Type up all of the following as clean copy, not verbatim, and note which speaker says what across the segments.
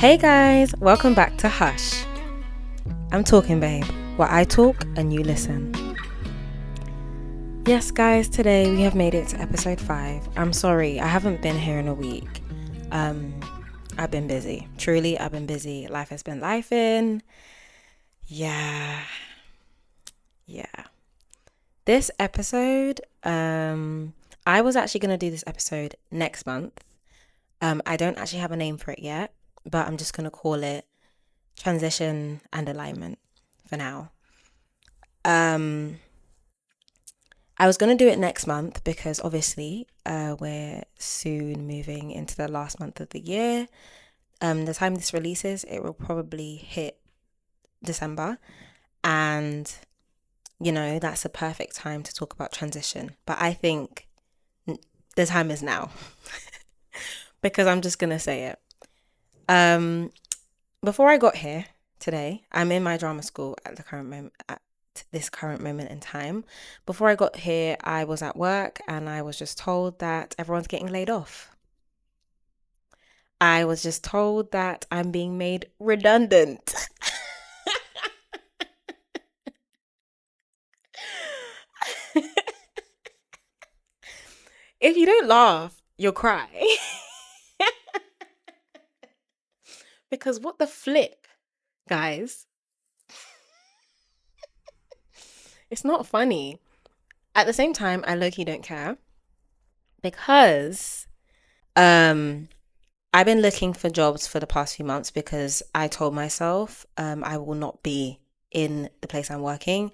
Speaker 1: Hey guys, welcome back to Hush. I'm talking, babe, where I talk and you listen. Yes, guys, today we have made it to episode 5. I'm sorry, I haven't been here in a week. I've been busy. Truly, I've been busy. Life has been lifing. Yeah. This episode, I was actually going to do this episode next month. I don't actually have a name for it yet, but I'm just going to call it Transition and Alignment for now. I was going to do it next month because obviously we're soon moving into the last month of the year. The time this releases, it will probably hit December, and that's a perfect time to talk about transition. But I think the time is now because I'm just going to say it. Before I got here today, I'm in my drama school at this current moment in time. Before I got here, I was at work and I was just told that everyone's getting laid off. I was just told that I'm being made redundant. If you don't laugh, you'll cry. Because what the flip, guys? It's not funny. At the same time, I low-key don't care because I've been looking for jobs for the past few months because I told myself I will not be in the place I'm working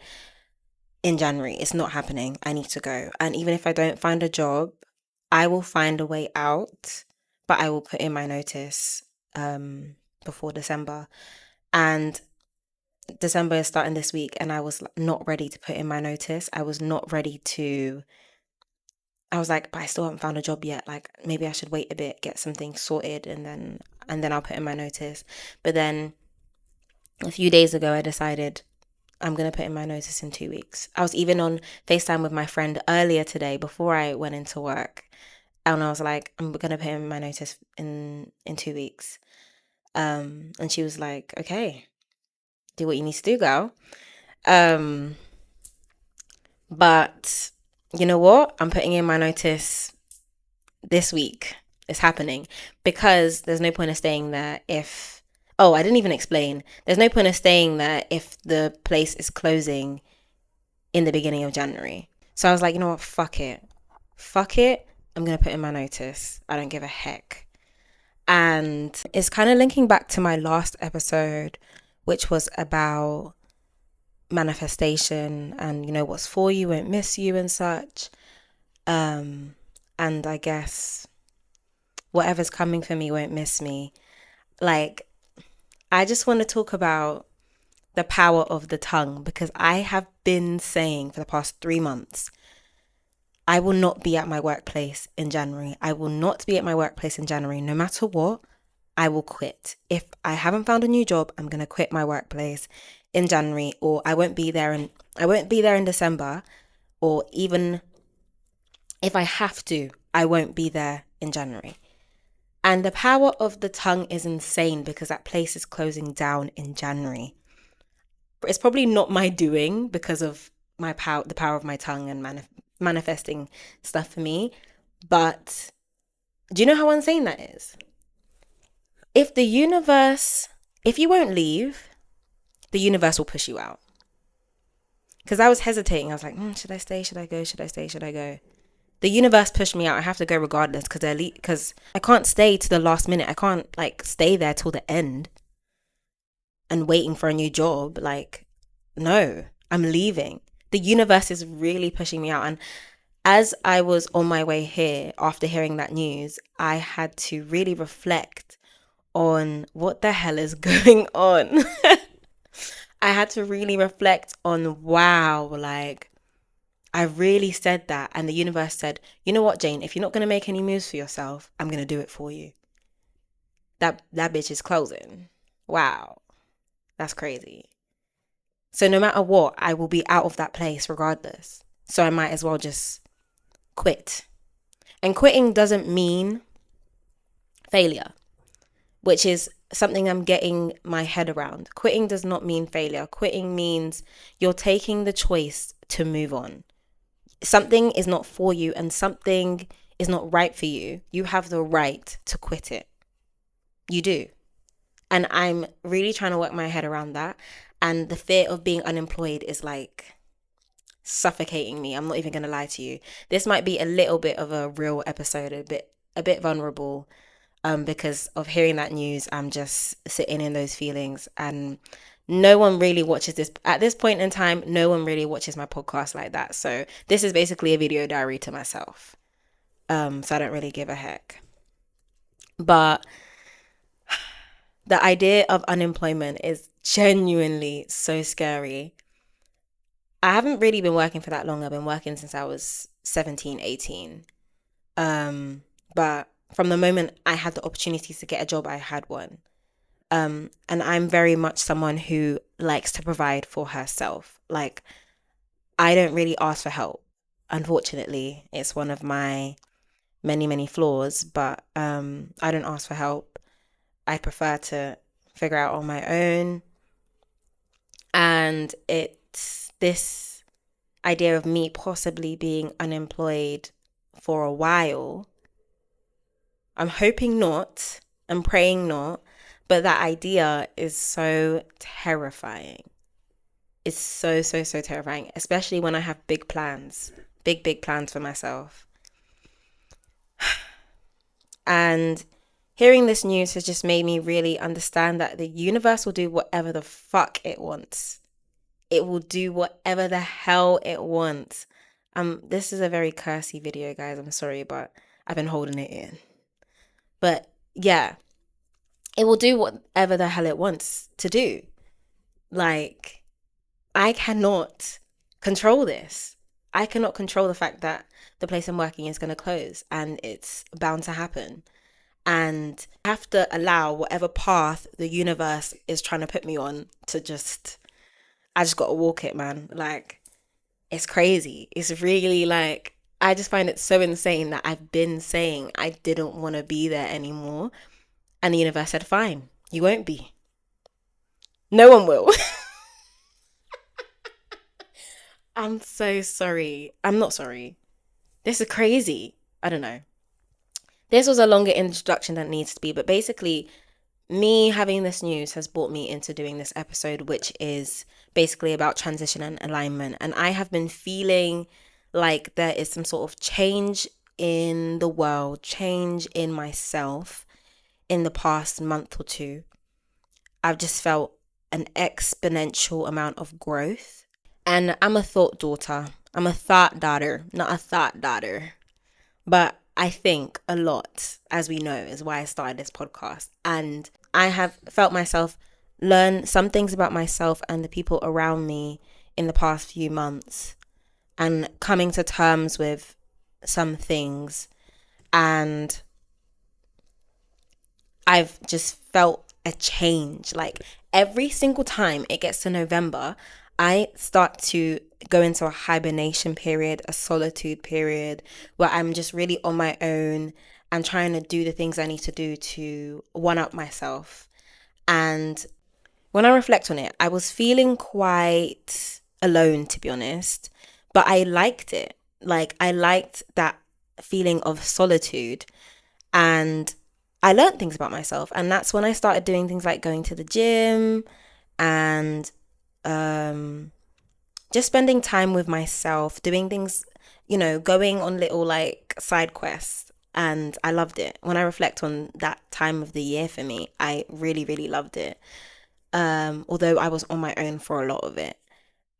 Speaker 1: in January. It's not happening. I need to go. And even if I don't find a job, I will find a way out, but I will put in my notice before December. And December is starting this week and I was not ready to put in my notice. I was not ready to. I was like, but I still haven't found a job yet. Like maybe I should wait a bit, get something sorted, and then I'll put in my notice. But then a few days ago, I decided I'm gonna put in my notice in 2 weeks. I was even on FaceTime with my friend earlier today before I went into work, and I was like, I'm gonna put in my notice in 2 weeks. And she was like, okay, do what you need to do, girl. But you know what? I'm putting in my notice this week. It's happening because there's no point of staying there if. Oh, I didn't even explain. There's no point of staying there if the place is closing in the beginning of January. So I was like, you know what? Fuck it. I'm going to put in my notice. I don't give a heck. And it's kind of linking back to my last episode, which was about manifestation and, what's for you won't miss you and such. And I guess whatever's coming for me won't miss me. Like, I just want to talk about the power of the tongue because I have been saying for the past 3 months, I will not be at my workplace in January. I will not be at my workplace in January. No matter what, I will quit. If I haven't found a new job, I'm going to quit my workplace in January, or I won't be there in December, or even if I have to, I won't be there in January. And the power of the tongue is insane because that place is closing down in January. It's probably not my doing because of the power of my tongue and manifesting stuff for me. But do you know how insane that is? If you won't leave, the universe will push you out. Because I was hesitating. I was like, should I stay? Should I go? Should I stay? Should I go? The universe pushed me out. I have to go regardless because I can't stay to the last minute. I can't stay there till the end and waiting for a new job. No, I'm leaving. The universe is really pushing me out. And as I was on my way here after hearing that news, I had to really reflect on what the hell is going on. I had to really reflect on, wow, I really said that. And the universe said, you know what, Jane, if you're not going to make any moves for yourself, I'm going to do it for you. That bitch is closing. Wow. That's crazy. So no matter what, I will be out of that place regardless. So I might as well just quit. And quitting doesn't mean failure. which is something I'm getting my head around. Quitting does not mean failure. Quitting means you're taking the choice to move on. Something is not for you and something is not right for you. You have the right to quit it. You do. And I'm really trying to work my head around that. And the fear of being unemployed is like suffocating me. I'm not even going to lie to you. This might be a little bit of a real episode, a bit vulnerable, because of hearing that news. I'm just sitting in those feelings, and no one really watches this at this point in time. No one really watches my podcast like that. So this is basically a video diary to myself. So I don't really give a heck. But the idea of unemployment is genuinely so scary. I haven't really been working for that long. I've been working since I was 17, 18. But from the moment I had the opportunities to get a job, I had one. And I'm very much someone who likes to provide for herself. Like, I don't really ask for help. Unfortunately, it's one of my many, many flaws, but I don't ask for help. I prefer to figure out on my own. And it's this idea of me possibly being unemployed for a while. I'm hoping not. I'm praying not. But that idea is so terrifying. It's so, so, so terrifying, especially when I have big plans, big, big plans for myself. And hearing this news has just made me really understand that the universe will do whatever the fuck it wants. It will do whatever the hell it wants. This is a very cursy video, guys. I'm sorry, but I've been holding it in. But yeah, it will do whatever the hell it wants to do. Like, I cannot control this. I cannot control the fact that the place I'm working is going to close, and it's bound to happen. And I have to allow whatever path the universe is trying to put me on to I just got to walk it, man. Like, it's crazy. It's really like, I just find it so insane that I've been saying I didn't want to be there anymore. And the universe said, fine, you won't be. No one will. I'm so sorry. I'm not sorry. This is crazy. I don't know. This was a longer introduction than it needs to be, but basically, me having this news has brought me into doing this episode, which is basically about transition and alignment. And I have been feeling like there is some sort of change in the world, change in myself in the past month or two. I've just felt an exponential amount of growth. And I'm a thought daughter. I'm a thought daughter, not a thought daughter. But I think a lot, as we know, is why I started this podcast. And I have felt myself learn some things about myself and the people around me in the past few months, and coming to terms with some things. And I've just felt a change. Like, every single time it gets to November, I start to go into a hibernation period, a solitude period, where I'm just really on my own and trying to do the things I need to do to one up myself. And when I reflect on it, I was feeling quite alone, to be honest, but I liked it. Like, I liked that feeling of solitude, and I learned things about myself. And that's when I started doing things like going to the gym and just spending time with myself, doing things, going on little like side quests. And I loved it. When I reflect on that time of the year for me, I really, really loved it. Although I was on my own for a lot of it.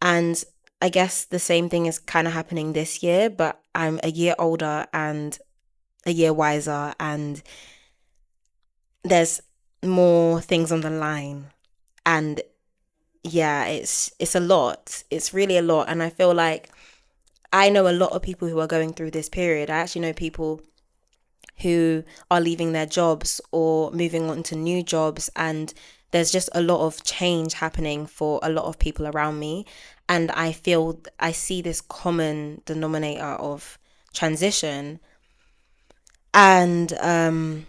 Speaker 1: And I guess the same thing is kind of happening this year, but I'm a year older and a year wiser, and there's more things on the line. And yeah, it's a lot. It's really a lot. And I feel like I know a lot of people who are going through this period. I actually know people who are leaving their jobs or moving on to new jobs, and there's just a lot of change happening for a lot of people around me. And I see this common denominator of transition. And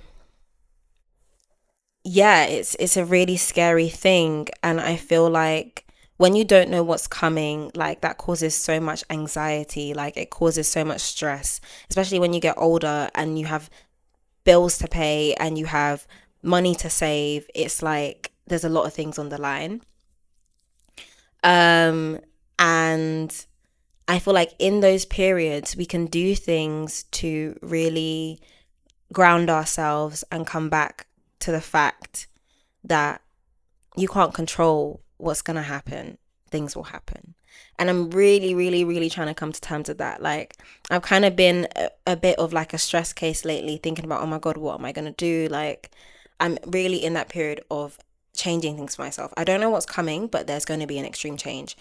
Speaker 1: yeah, it's a really scary thing, and I feel like when you don't know what's coming, like that causes so much anxiety, like it causes so much stress, especially when you get older and you have bills to pay and you have money to save. It's like there's a lot of things on the line. Um and I feel like in those periods we can do things to really ground ourselves and come back to the fact that you can't control what's going to happen. Things will happen. And I'm really, really, really trying to come to terms with that. Like, I've kind of been a bit of like a stress case lately, thinking about, oh my God, what am I going to do? Like, I'm really in that period of changing things for myself. I don't know what's coming, but there's going to be an extreme change.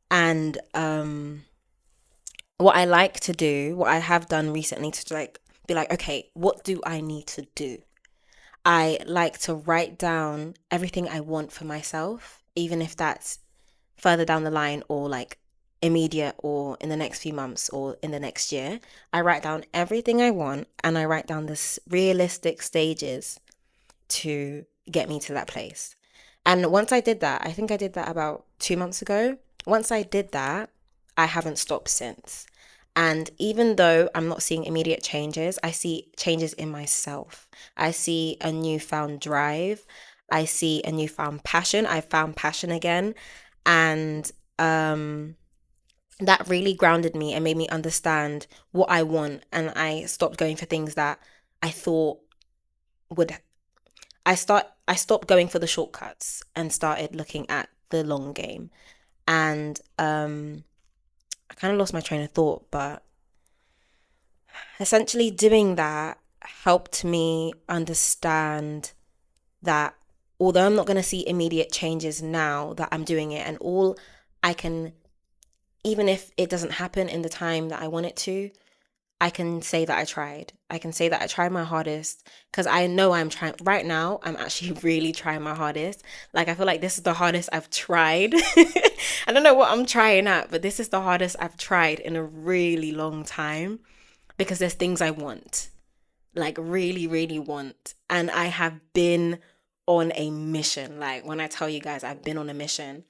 Speaker 1: And what I like to do, what I have done recently to like be like, okay, what do I need to do? I like to write down everything I want for myself, even if that's further down the line or like immediate or in the next few months or in the next year. I write down everything I want and I write down the realistic stages to get me to that place. And once I did that, I think I did that about 2 months ago. Once I did that, I haven't stopped since. And even though I'm not seeing immediate changes, I see changes in myself. I see a newfound drive. I see a newfound passion. I found passion again. And um, that really grounded me and made me understand what I want. And I stopped going for things that I thought would I stopped going for the shortcuts and started looking at the long game. And I kind of lost my train of thought, but essentially doing that helped me understand that although I'm not going to see immediate changes now that I'm doing it, and all I can, even if it doesn't happen in the time that I want it to, I can say that I tried. I can say that I tried my hardest because I know I'm trying right now. I'm actually really trying my hardest. Like, I feel like this is the hardest I've tried. I don't know what I'm trying at, but this is the hardest I've tried in a really long time because there's things I want, like, really, really want. And I have been on a mission. Like, when I tell you guys, I've been on a mission.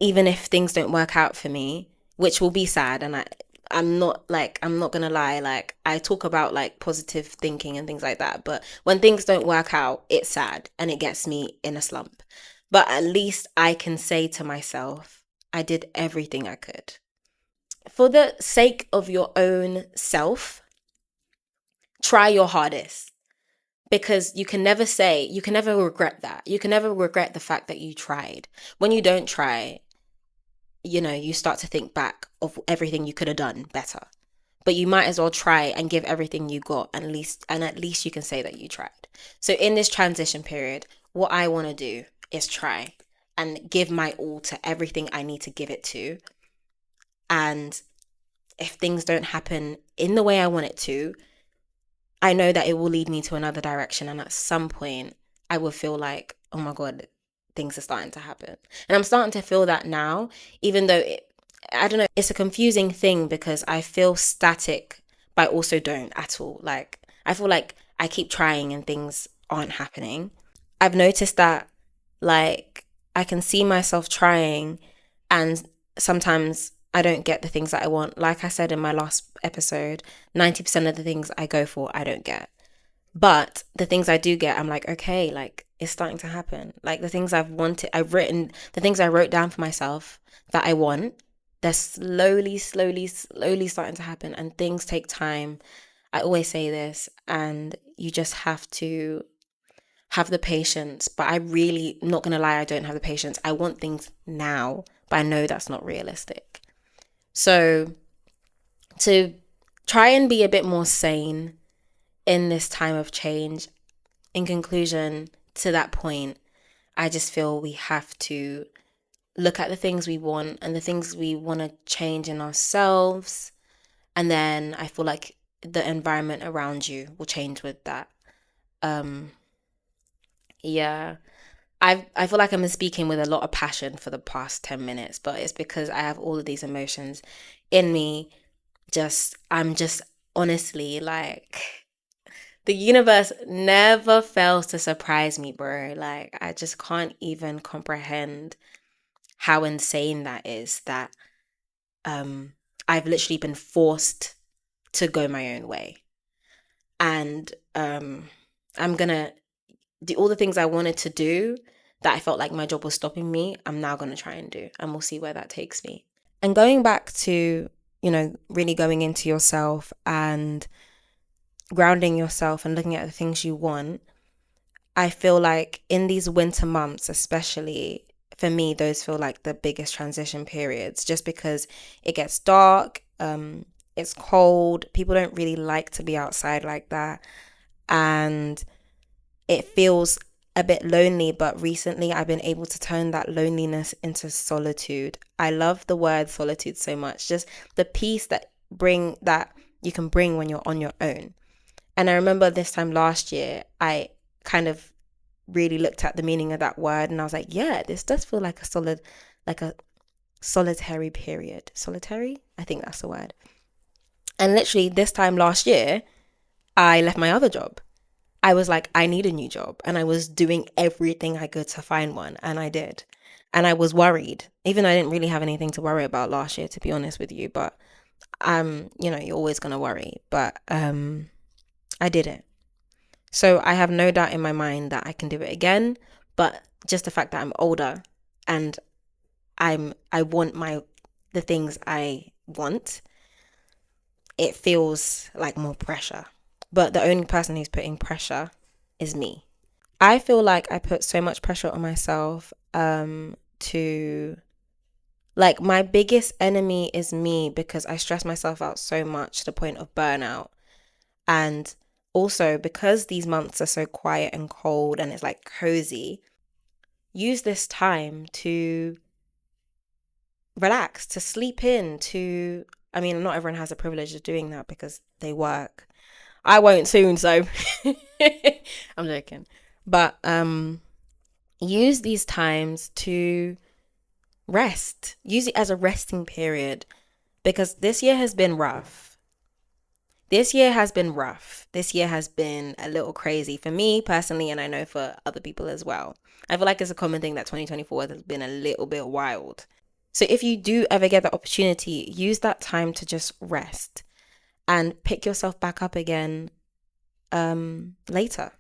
Speaker 1: Even if things don't work out for me, which will be sad, and I'm not gonna lie, like I talk about like positive thinking and things like that, but when things don't work out, it's sad and it gets me in a slump. But at least I can say to myself, I did everything I could. For the sake of your own self, try your hardest, because you can never regret that. You can never regret the fact that you tried. When you don't try, you start to think back of everything you could have done better. But you might as well try and give everything you got, at least you can say that you tried. So in this transition period, what I want to do is try and give my all to everything I need to give it to. And if things don't happen in the way I want it to, I know that it will lead me to another direction. And at some point, I will feel like, oh my God, things are starting to happen. And I'm starting to feel that now, even though I don't know, it's a confusing thing because I feel static, but I also don't at all. Like, I feel like I keep trying and things aren't happening. I've noticed that, like, I can see myself trying, and sometimes I don't get the things that I want. Like I said in my last episode, 90% of the things I go for, I don't get. But the things I do get, I'm like, okay, like it's starting to happen. Like the things the things I wrote down for myself that I want, they're slowly, slowly, slowly starting to happen. And things take time. I always say this, and you just have to have the patience. But I really, not gonna lie, I don't have the patience. I want things now, but I know that's not realistic. So to try and be a bit more sane in this time of change, in conclusion to that point, I just feel we have to look at the things we want and the things we want to change in ourselves. And then I feel like the environment around you will change with that. Um, yeah. I feel like I'm speaking with a lot of passion for the past 10 minutes, but it's because I have all of these emotions in me. I'm just honestly like The universe never fails to surprise me, bro. Like, I just can't even comprehend how insane that is, that um I've literally been forced to go my own way. And I'm gonna do all the things I wanted to do that I felt like my job was stopping me. I'm now gonna try and do, and we'll see where that takes me. And going back to, really going into yourself and grounding yourself and looking at the things you want, I feel like in these winter months, especially for me, those feel like the biggest transition periods just because it gets dark, it's cold, people don't really like to be outside like that. And it feels a bit lonely, but recently I've been able to turn that loneliness into solitude. I love the word solitude so much, just the peace that you can bring when you're on your own. And I remember this time last year, I kind of really looked at the meaning of that word and I was like, yeah, this does feel like like a solitary period. Solitary? I think that's the word. And literally this time last year, I left my other job. I was like, I need a new job. And I was doing everything I could to find one. And I did. And I was worried, even though I didn't really have anything to worry about last year, to be honest with you. But you're always gonna worry. But I did it. So I have no doubt in my mind that I can do it again. But just the fact that I'm older and I want the things I want, it feels like more pressure. But the only person who's putting pressure is me. I feel like I put so much pressure on myself to, like, my biggest enemy is me because I stress myself out so much to the point of burnout. And also because these months are so quiet and cold and it's like cozy, use this time to relax, to sleep in, I mean, not everyone has the privilege of doing that because they work. I won't soon, so I'm joking. But use these times to rest. Use it as a resting period because this year has been rough. This year has been rough. This year has been a little crazy for me personally, and I know for other people as well. I feel like it's a common thing that 2024 has been a little bit wild. So if you do ever get the opportunity, use that time to just rest and pick yourself back up again later.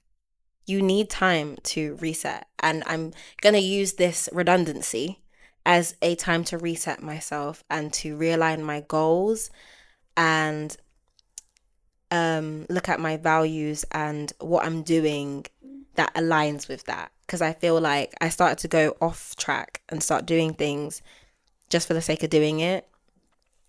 Speaker 1: You need time to reset. And I'm going to use this redundancy as a time to reset myself and to realign my goals and look at my values and what I'm doing that aligns with that. Because I feel like I started to go off track and start doing things just for the sake of doing it,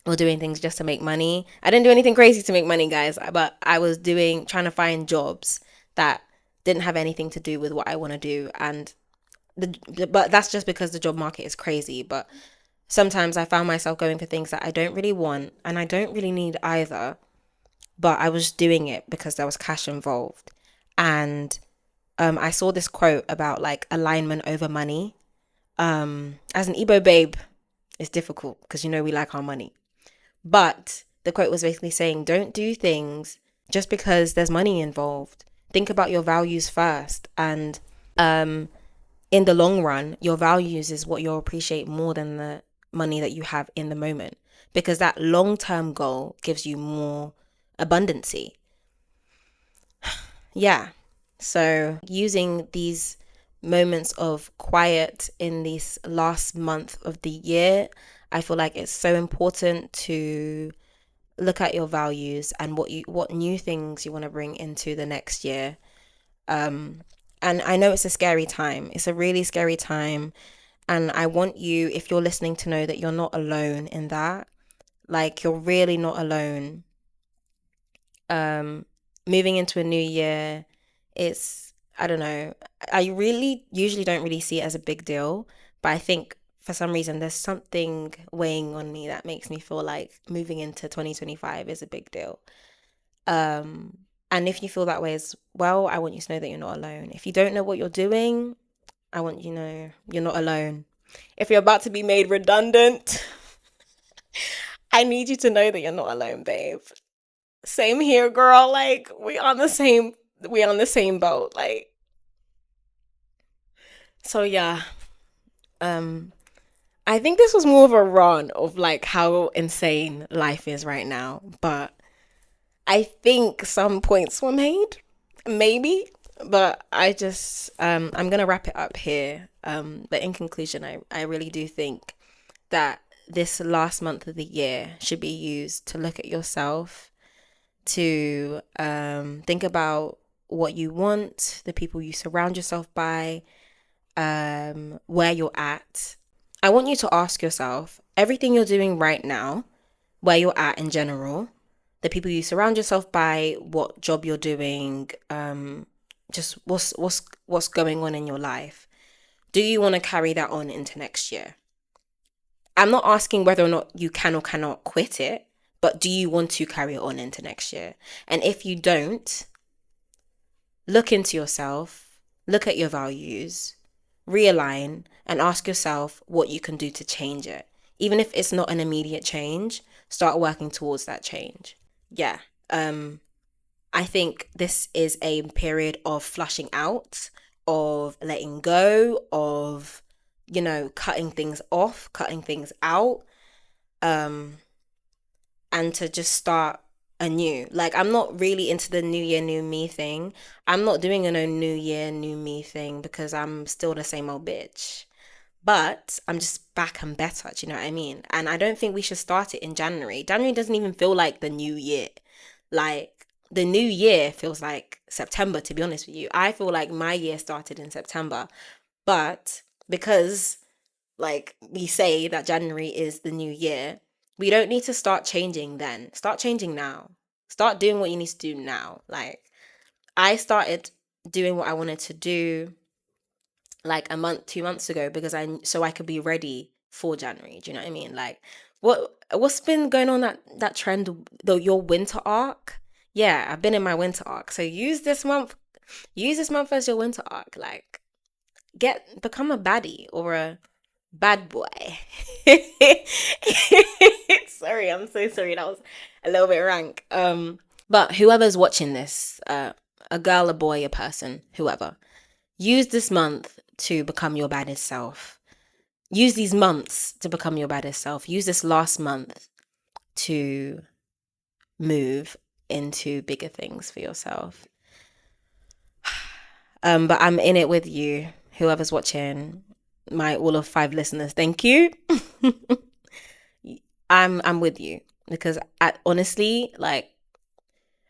Speaker 1: or doing things just to make money. I didn't do anything crazy to make money, guys, but I was trying to find jobs that didn't have anything to do with what I want to do. And but that's just because the job market is crazy. But sometimes I found myself going for things that I don't really want and I don't really need either. But I was doing it because there was cash involved. And I saw this quote about like alignment over money. As an Igbo babe, it's difficult because we like our money. But the quote was basically saying, don't do things just because there's money involved. Think about your values first. And in the long run, your values is what you'll appreciate more than the money that you have in the moment. Because that long-term goal gives you more abundancy. Yeah. So using these moments of quiet in this last month of the year, I feel like it's so important to look at your values and what new things you want to bring into the next year. And I know it's a scary time. It's a really scary time. And I want you, if you're listening, to know that you're not alone in that. Like, you're really not alone. Moving into a new year, I don't know. I really usually don't really see it as a big deal, but I think for some reason there's something weighing on me that makes me feel like moving into 2025 is a big deal. And if you feel that way as well, I want you to know that you're not alone. If you don't know what you're doing, I want you to know you're not alone. If you're about to be made redundant, I need you to know that you're not alone, babe. Same here, girl. Like, we on the same we're on the same boat. Like, so yeah. Um, I think this was more of a run of like how insane life is right now, but I think some points were made, maybe. But I'm gonna wrap it up here. But in conclusion, I really do think that this last month of the year should be used to look at yourself, to think about what you want, the people you surround yourself by, where you're at. I want you to ask yourself everything you're doing right now, where you're at in general, the people you surround yourself by, what job you're doing, just what's going on in your life. Do you want to carry that on into next year? I'm not asking whether or not you can or cannot quit it, but do you want to carry it on into next year? And if you don't, look into yourself, look at your values, realign, and ask yourself what you can do to change it. Even if it's not an immediate change, start working towards that change. Yeah. Um, I think this is a period of flushing out, of letting go, of, cutting things off, cutting things out, um, and to just start anew. Like, I'm not really into the new year, new me thing. I'm not doing a no new year, new me thing because I'm still the same old bitch. But I'm just back and better, do you know what I mean? And I don't think we should start it in January. January doesn't even feel like the new year. Like, the new year feels like September, to be honest with you. I feel like my year started in September. But because, like, we say that January is the new year, we don't need to start changing then. Start changing now. Start doing what you need to do now. Like, I started doing what I wanted to do like a month, 2 months ago because I could be ready for January. Do you know what I mean? Like, what's been going on, that trend, though, your winter arc? Yeah, I've been in my winter arc. So use this month as your winter arc. Like, become a baddie or a bad boy. Sorry, I'm so sorry. That was a little bit rank. But whoever's watching this, a girl, a boy, a person, whoever, use this month to become your baddest self. Use these months to become your baddest self. Use this last month to move into bigger things for yourself. But I'm in it with you, whoever's watching, my all of 5 listeners. Thank you. I'm with you because honestly, like,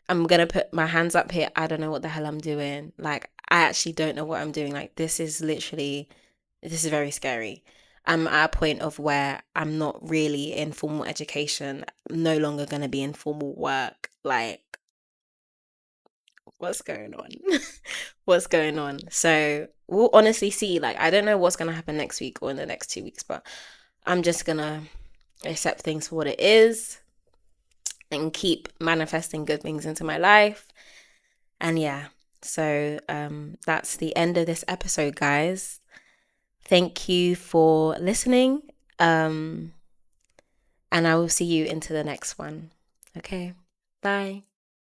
Speaker 1: I'm gonna put my hands up here. I don't know what the hell I'm doing. Like, I actually don't know what I'm doing. Like, this is very scary. I'm at a point of where I'm not really in formal education. I'm no longer gonna be in formal work. Like, what's going on? What's going on? So we'll honestly see. Like, I don't know what's gonna happen next week or in the next 2 weeks, but I'm just gonna accept things for what it is and keep manifesting good things into my life. And yeah, so that's the end of this episode, guys. Thank you for listening. And I will see you into the next one. Okay, bye.